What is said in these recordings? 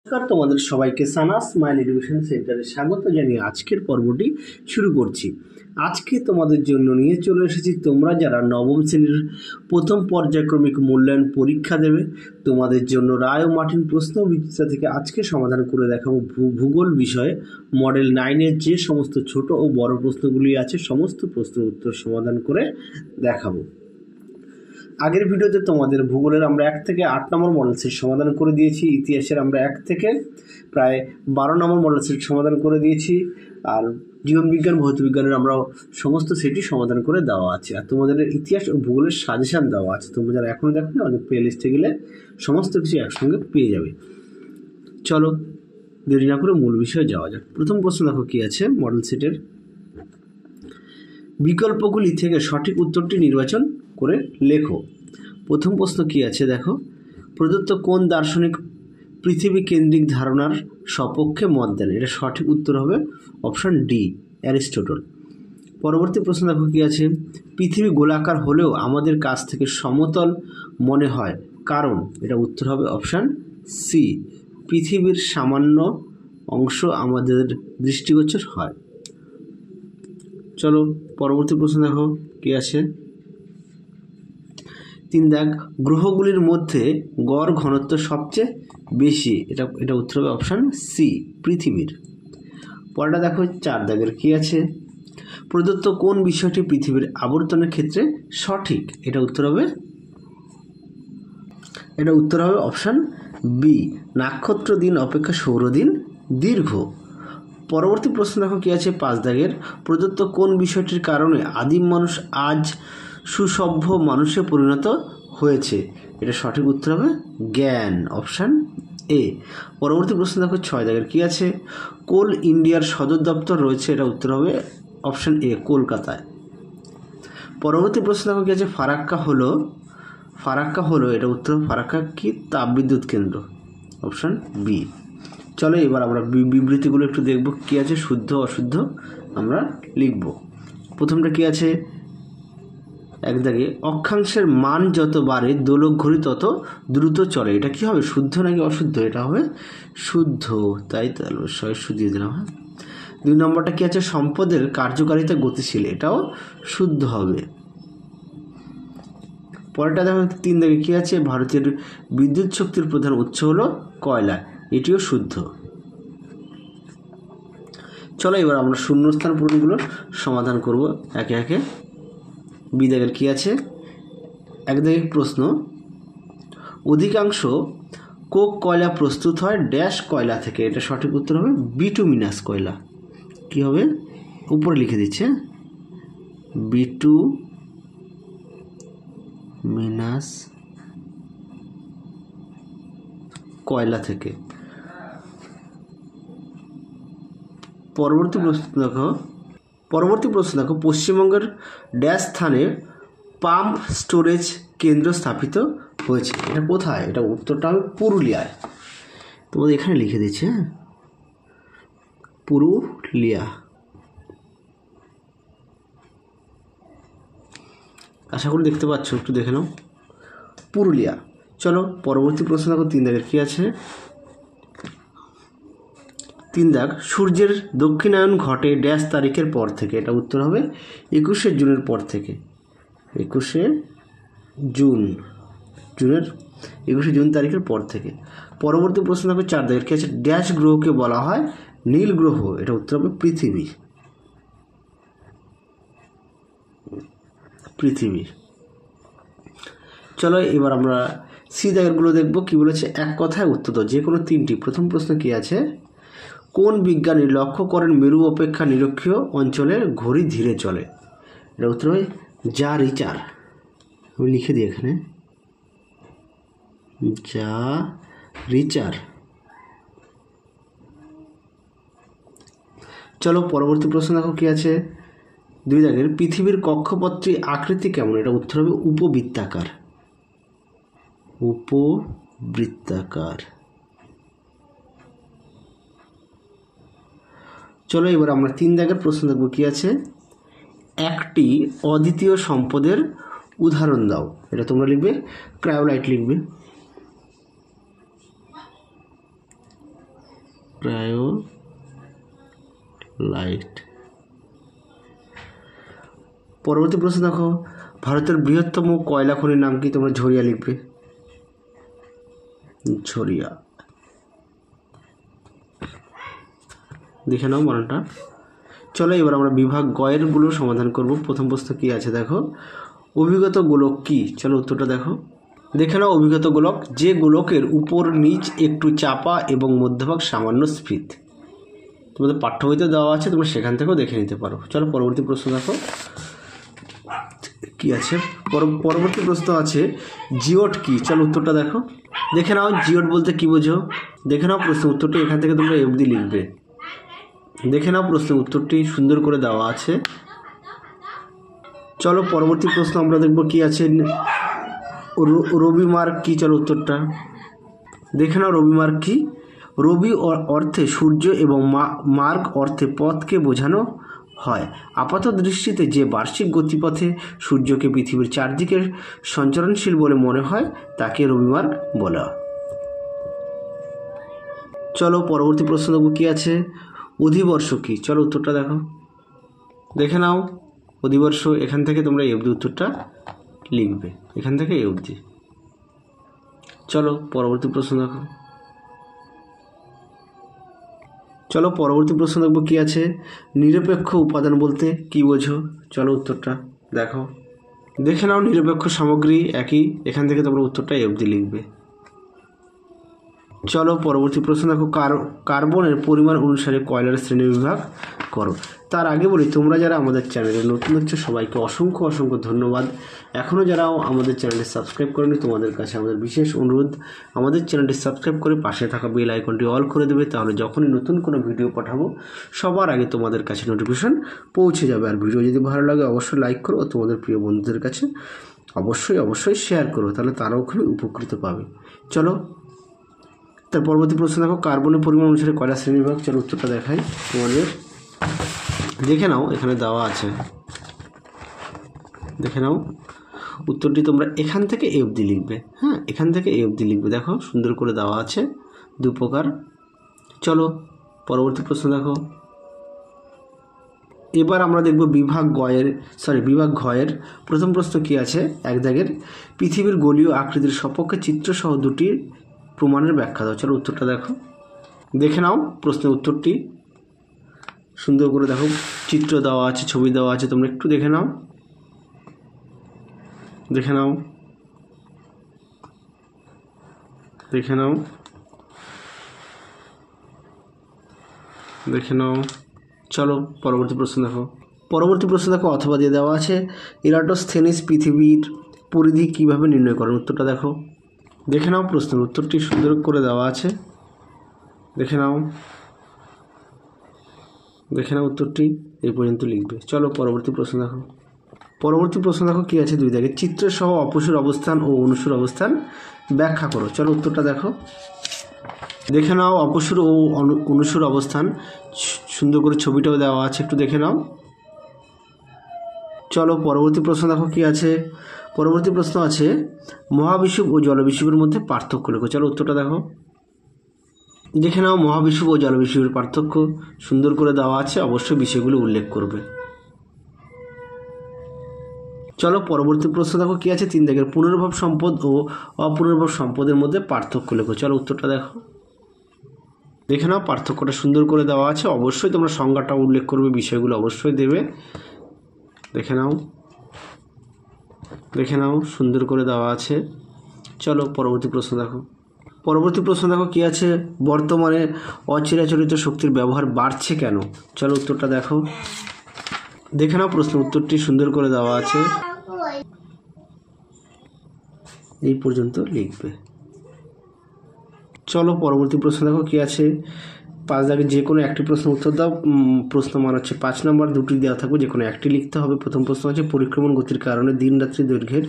নমস্কার, তোমাদের সবাইকে সানা স্মাইল এডুকেশন সেন্টারে স্বাগত জানিয়ে আজকের পর্বটি শুরু করছি। আজকে তোমাদের জন্য নিয়ে চলে এসেছি তোমরা যারা নবম শ্রেণীর প্রথম পর্যায়ক্রমিক মূল্যায়ন পরীক্ষা দেবে, তোমাদের জন্য রায় ও মার্টিন প্রশ্ন বিচিত্রা থেকে আজকে সমাধান করে দেখাবো ভূগোল বিষয়ে মডেল 9-এর যে সমস্ত ছোট ও বড় প্রশ্নগুলি আছে সমস্ত প্রশ্নের উত্তর সমাধান করে দেখাবো। আগের ভিডিওতে তোমাদের ভূগোলের আমরা 1 থেকে 8 নম্বর মডেল সেট সমাধান করে দিয়েছি, ইতিহাসের আমরা 1 থেকে প্রায় 12 নম্বর মডেল সেট সমাধান করে দিয়েছি, আর জীবনবিজ্ঞান ভৌতবিজ্ঞানের আমরা সমস্ত সেটই সমাধান করে দেওয়া আছে। আর তোমাদের ইতিহাস ও ভূগোলের সাজেশান দেওয়া আছে, তোমরা যারা এখনও দেখো না আমাদের প্লে লিস্টে গেলে সমস্ত কিছু একসঙ্গে পেয়ে যাবে। চলো দেরি না করে মূল বিষয়ে যাওয়া যাক। প্রথম প্রশ্ন দেখো কি আছে মডেল সেটের, বিকল্পগুলি থেকে সঠিক উত্তরটি নির্বাচন করে লেখো। প্রথম প্রশ্ন কি আছে দেখো, প্রদত্ত কোন দার্শনিক পৃথিবী কেন্দ্রিক ধারণার সপক্ষে মত দেন? এটা সঠিক উত্তর হবে অপশন ডি, অ্যারিস্টটল। পরবর্তী প্রশ্ন দেখো কি আছে, পৃথিবী গোলাকার হলেও আমাদের কাছ থেকে সমতল মনে হয় কারণ? এটা উত্তর হবে অপশন সি, পৃথিবীর সামান্য অংশ আমাদের দৃষ্টিগোচর হয়। চলো পরবর্তী প্রশ্ন দেখো কি আছে, 3 দাগ, গ্রহগুলির মধ্যে গড় ঘনত্ব সবচেয়ে বেশি? এটা উত্তর হবে অপশান সি, পৃথিবীর। পরেরটা দেখো 4 দাগের কি আছে, প্রদত্ত কোন বিষয়টি পৃথিবীর আবর্তনের ক্ষেত্রে সঠিক? এটা উত্তর হবে অপশান বি, নক্ষত্র দিন অপেক্ষা সৌরদিন দীর্ঘ। পরবর্তী প্রশ্ন দেখো কি আছে 5 দাগের, প্রদত্ত কোন বিষয়টির কারণে আদিম মানুষ আজ সুসভ্য মানুষে পরিণত হয়েছে? এটা সঠিক উত্তর হবে জ্ঞান, অপশান এ। পরবর্তী প্রশ্ন দেখো 6 দাগের কি আছে, কোল ইন্ডিয়ার সদর দপ্তর রয়েছে? এটা উত্তর হবে অপশান এ, কলকাতায়। পরবর্তী প্রশ্ন দেখো কি আছে, ফারাক্কা হলো এটা উত্তর, ফারাক্কা কি তাপবিদ্যুৎ কেন্দ্র? Option B. চলো এবার আমরা বিবৃতিগুলো একটু দেখব কি আছে, শুদ্ধ অশুদ্ধ আমরা লিখব। প্রথমটা কি আছে 1 দাগে, অক্ষাংশের মান যত বাড়ে দোলক ঘড়ি তত দ্রুত চলে। এটা কি হবে, শুদ্ধ নাকি অশুদ্ধ? এটা হবে শুদ্ধ, তাই তাহলে শুদ্ধ দিয়ে দিলাম। হ্যাঁ। 2 নম্বরটা কি আছে, সম্পদের কার্যকারিতা গতিশীল? এটাও শুদ্ধ হবে। পরেরটা দেখো 3 দাগে কি আছে, ভারতের বিদ্যুৎ শক্তির প্রধান উৎস হলো কয়লা? এটিও শুদ্ধ। চলো এবার আমরা শূন্যস্থান পূরণগুলোর সমাধান করব একে একে। বি দাগের কি আছে, 1 দাগের প্রশ্ন, অধিকাংশ কোক কয়লা প্রস্তুত হয় ড্যাশ কয়লা থেকে? এটা সঠিক উত্তর হবে বিটুমিনাস কয়লা। কি হবে, উপরে লিখে দিচ্ছে, বিটুমিনাস কয়লা থেকে। পরবর্তী প্রশ্ন দেখো, পশ্চিমবঙ্গের ড্যাশ স্থানে পাম্প স্টোরেজ কেন্দ্র স্থাপিত হয়েছে? এটা কোথায়? এটা উত্তরটা হবে পুরুলিয়ায়। তোমাদের এখানে লিখে দিচ্ছে, পুরুলিয়া। আশা করি দেখতে পাচ্ছ, একটু দেখে নাও, পুরুলিয়া। চলো পরবর্তী প্রশ্ন দেখো 3 দাগের কি আছে, 3 দাগ, সূর্যের দক্ষিণায়ন ঘটে ড্যাশ তারিখের পর থেকে? এটা উত্তর হবে 21শে জুনের পর থেকে। 21শে জুন তারিখের পর থেকে। পরবর্তী প্রশ্ন হবে 4 দাগের কি আছে, ড্যাশ গ্রহকে বলা হয় নীল গ্রহ? এটা উত্তর হবে পৃথিবী। চলো এবার আমরা সি দাগেরগুলো দেখবো কি বলেছে, এক কথায় উত্তর দাও যে কোনো 3টি। প্রথম প্রশ্ন কি আছে, কোন বিজ্ঞানী লক্ষ্য করেন মেরু অপেক্ষা নিরক্ষীয় অঞ্চলের ঘড়ি ধীরে চলে? এটা উত্তর হয় যা রিচার। আমি লিখে দিই এখানে, যা রিচার। চলো পরবর্তী প্রশ্ন দেখো কি আছে 2 দাগের, পৃথিবীর কক্ষপথটি আকৃতি কেমন? এটা উত্তর হবে উপবৃত্তাকার। চলো এবার আমরা 3 দাগের প্রশ্ন দেখবো কি আছে, একটি অদ্বিতীয় সম্পদের উদাহরণ দাও। এটা তোমরা লিখবে ক্রায়োলাইট লিখবে। ক্রায়োলাইট। পরবর্তী প্রশ্ন দেখো, ভারতের বৃহত্তম কয়লা খনির নাম কি? তোমরা ঝরিয়া লিখবে, ঝরিয়া। দেখে নাও বানানটা। চলো এবার আমরা বিভাগ গয়ের গুলো সমাধান করব। প্রথম প্রশ্ন কি আছে দেখো, অভিগত গোলক কি? চলো উত্তরটা দেখো। দেখে নাও অভিগত গোলক, যে গোলকের উপর নিচ একটু চাপা এবং মধ্যভাগ সামান্য স্ফীত। তোমাদের পাঠ্য বইতে দেওয়া আছে, তোমরা সেখান থেকেও দেখে নিতে পারো। চলো পরবর্তী প্রশ্ন দেখো কি আছে। পরবর্তী প্রশ্ন আছে জিওট কি? চলো উত্তরটা দেখো। দেখে নাও জিওট বলতে কি বোঝো? দেখে নাও প্রশ্ন উত্তরটি, এখান থেকে তোমরা অবধি লিখবে। দেখে নাও প্রশ্ন উত্তরটি সুন্দর করে দেওয়া আছে। চলো পরবর্তী প্রশ্ন আমরা দেখব কি আছে, রবি মার্গ কি? চলো উত্তরটা দেখে নাও। রবি মার্গ কি? রবি অর্থে সূর্য এবং মার্গ অর্থে পথকে বোঝানো হয়। আপাত দৃষ্টিতে যে বার্ষিক গতিপথে সূর্যকে পৃথিবীর চারদিকে সঞ্চরণশীল বলে মনে হয় তাকে রবিমার্গ বলা। চলো পরবর্তী প্রশ্ন দেখব কি আছে, অধিবর্ষ কি? চলো উত্তরটা দেখো। দেখে নাও অধিবর্ষ, এখান থেকে তোমরা এই অবধি উত্তরটা লিখবে, এখান থেকে এই অবধি। চলো পরবর্তী প্রশ্ন দেখো। চলো পরবর্তী প্রশ্ন দেখবো কি আছে, নিরপেক্ষ উপাদান বলতে কি বোঝো? চলো উত্তরটা দেখো। দেখে নাও নিরপেক্ষ সামগ্রী একই, এখান থেকে তোমরা উত্তরটা এই অবধি লিখবে। চলো পরবর্তী প্রশ্ন দেখো, কার্বনের পরিমাণ অনুসারে কয়লার শ্রেণীবিভাগ করো। তার আগে বলি, তোমরা যারা আমাদের চ্যানেলে নতুন হচ্ছে সবাইকে অসংখ্য অসংখ্য ধন্যবাদ। এখনও যারা আমাদের চ্যানেলটি সাবস্ক্রাইব করেনি, তোমাদের কাছে আমাদের বিশেষ অনুরোধ, আমাদের চ্যানেলটি সাবস্ক্রাইব করে পাশে থাকা বেল আইকনটি অল করে দেবে। তাহলে যখনই নতুন কোনো ভিডিও পাঠাবো সবার আগে তোমাদের কাছে নোটিফিকেশন পৌঁছে যাবে। আর ভিডিও যদি ভালো লাগে অবশ্যই লাইক করো, তোমাদের প্রিয় বন্ধুদের কাছে অবশ্যই শেয়ার করো, তাহলে তারাও খুবই উপকৃত পাবে। চলো তার পরবর্তী প্রশ্ন দেখো, কার্বনের পরিমাণ অনুসারে কয়লা শ্রেণীবিভাগ। চলো উত্তরটা দেখাই তোমাদের। দেখে নাও এখানে দেওয়া আছে, দেখে নাও উত্তরটি তোমরা এখান থেকে এ অবধি লিখবে। হ্যাঁ, এখান থেকে এ অবধি লিখবে, দেখো সুন্দর করে দেওয়া আছে দু প্রকার। চলো পরবর্তী প্রশ্ন দেখো। এবার আমরা দেখব বিভাগ ঘয়ের প্রথম প্রশ্ন কি আছে, এক দাগের, পৃথিবীর গোলীয় আকৃতির সপক্ষে চিত্রসহ দুটি প্রমাণের ব্যাখ্যা দাও। চলো উত্তরটা দেখো। দেখে নাও প্রশ্নের উত্তরটি সুন্দর করে দেখো, চিত্র দেওয়া আছে, ছবি দেওয়া আছে, তোমরা একটু দেখে নাও। দেখে নাও, দেখে নাও, দেখে নাও। চলো পরবর্তী প্রশ্ন দেখো। পরবর্তী প্রশ্ন দেখো, অথবা দিয়ে দেওয়া আছে, ইরাটোস্থেনিস পৃথিবীর পরিধি কিভাবে নির্ণয় করেন। উত্তরটা দেখো। দেখে নাও প্রশ্নের উত্তরটি সুন্দর করে দেওয়া আছে, দেখে নাও, দেখে নাও উত্তরটি এই পর্যন্ত লিখবে। চলো পরবর্তী প্রশ্ন দেখো। পরবর্তী প্রশ্ন দেখো কি আছে, দুই দাগে, চিত্রসহ অপসূর অবস্থান ও অনুসুর অবস্থান ব্যাখ্যা করো। চলো উত্তরটা দেখো। দেখে নাও অপসূর ও অনুসুর অবস্থান, সুন্দর করে ছবিটাও দেওয়া আছে, একটু দেখে নাও। চলো পরবর্তী প্রশ্ন দেখো কি আছে। পরবর্তী প্রশ্ন আছে, মহাবিষুব ও জলবিষুবের মধ্যে পার্থক্য লেখো। চলো উত্তরটা দেখো। দেখে নাও মহাবিষুব ও জলবিষুবের পার্থক্য সুন্দর করে দেওয়া আছে, অবশ্যই বিষয়গুলো উল্লেখ করবে। চলো পরবর্তী প্রশ্ন দেখো কি আছে, তিন দাগের, পুনর্ভব সম্পদ ও অপুনর্ভব সম্পদের মধ্যে পার্থক্য লেখো। চলো উত্তরটা দেখো। দেখে নাও পার্থক্যটা সুন্দর করে দেওয়া আছে, অবশ্যই তোমরা সংজ্ঞাটা উল্লেখ করবে, বিষয়গুলো অবশ্যই দেবে। দেখে নাও, দেখে নাও সুন্দর করে দেওয়া আছে। চলো পরবর্তী প্রশ্ন দেখো। পরবর্তী প্রশ্ন দেখো কি আছে, বর্তমানে অচিরাচরিত শক্তির ব্যবহার বাড়ছে কেন। চলো উত্তরটা দেখো। দেখে নাও প্রশ্ন উত্তরটি সুন্দর করে দেওয়া আছে, এই পর্যন্ত লিখবে। চলো পরবর্তী প্রশ্ন দেখো কি আছে, পাঁচ দাগে যে কোনো একটি প্রশ্ন উত্তর দাও। প্রশ্ন মান হচ্ছে 5 নম্বর, দুটি দেওয়া থাকবে, যে কোনো একটি লিখতে হবে। প্রথম প্রশ্ন হচ্ছে, পরিক্রমণ গতির কারণে দিন রাত্রি দৈর্ঘ্যের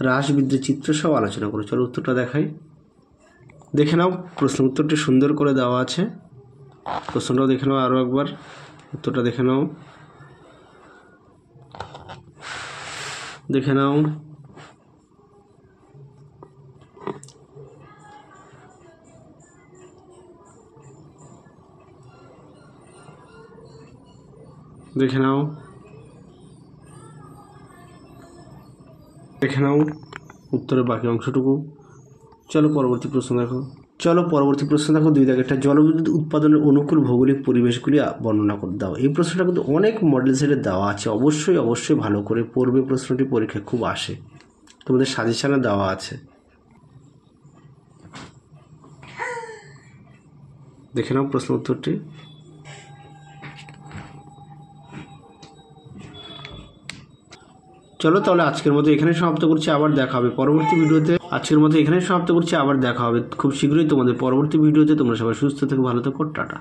হ্রাস বৃদ্ধির চিত্র সহ আলোচনা করো। চলো উত্তরটা দেখাই। দেখে নাও প্রশ্ন উত্তরটি সুন্দর করে দেওয়া আছে, প্রশ্নটাও দেখে নাও আরও একবার, উত্তরটা দেখে নাও, দেখে নাও। দেখে নাও উত্তরের বাকি অংশটুকু। চলো পরবর্তী প্রশ্ন দেখো। 2 দাগেরটা জলবিদ্যুৎ উৎপাদনের অনুকূল ভৌগোলিক পরিবেশগুলি বর্ণনা করে দাও। এই প্রশ্নটা কিন্তু অনেক মডেল সেটে দেওয়া আছে, অবশ্যই ভালো করে পড়বে। প্রশ্নটি পরীক্ষায় খুব আসে, তোমাদের সাজেশনে দেওয়া আছে। দেখে নাও প্রশ্ন উত্তরটি। চলো তাহলে আজকের মতো এখানে সমাপ্ত করছি, আবার দেখা হবে পরবর্তী ভিডিওতে। খুব শীঘ্রই তোমাদের পরবর্তী ভিডিওতে। তোমরা সবাই সুস্থ থেকো, ভালো থেকো, টাটা।